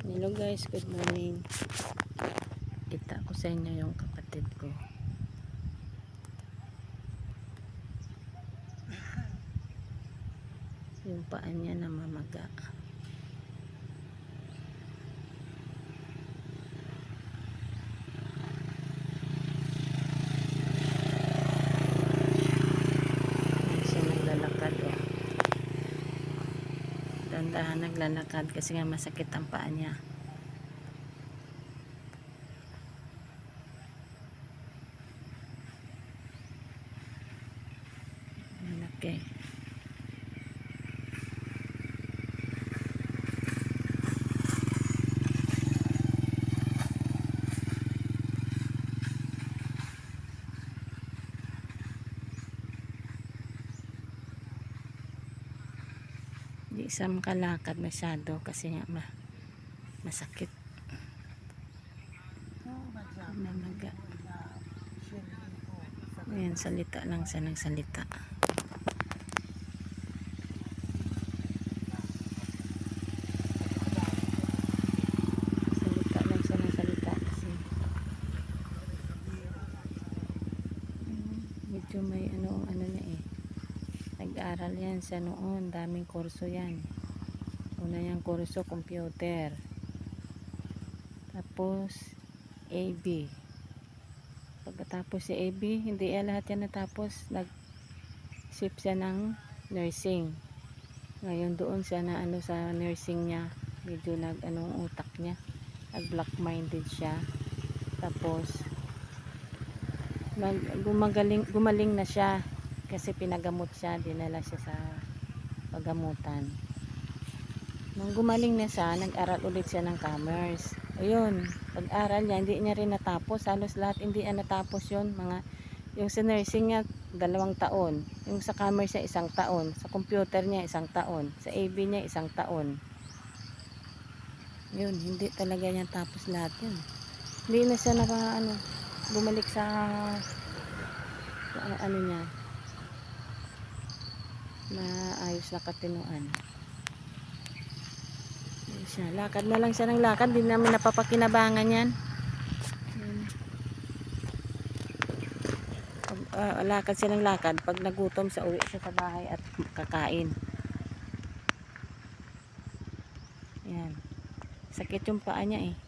Hello guys, good morning. Kita ko sa inyo yung kapatid ko. Yung paa niya namamaga. Ayan siya naglalakad oh. Dandahan naglalakad kasi nga masakit ang paa niya. Okay. Di siya makalakad masyado kasi nga masakit. Namaga. Ayan, salita lang siya ng salita. Salita lang siya ng salita kasi medyo may ano niya eh. Nag-aral yan siya noon, daming kurso yan. Una yung kurso computer, tapos AB. Pagkatapos si AB, hindi lahat yan natapos, nag-shift siya ng nursing. Ngayon doon siya na ano sa nursing niya, medyo nag-anong utak niya, nag-black minded siya. Tapos gumaling na siya kasi pinagamot siya, dinala siya sa pagamutan. Nung gumaling na siya, nag-aral ulit siya ng commerce. Ayun, pag-aral niya, hindi niya rin natapos. Halos lahat hindi niya natapos yun. Yung sa nursing niya, 2 taon. Yung sa commerce niya, 1 taon. Sa computer niya, 1 taon. Sa AB niya, 1 taon. Yun, hindi talaga niya tapos lahat yun. Hindi na siya bumalik sa ano niya, maayos na katinuan. Siya, lakad na lang siya ng lakad, hindi namin napapakinabangan yan. Lakad siya ng lakad, pag nagutom sa uwi siya sa bahay at kakain. Yan, sakit yung paa niya eh.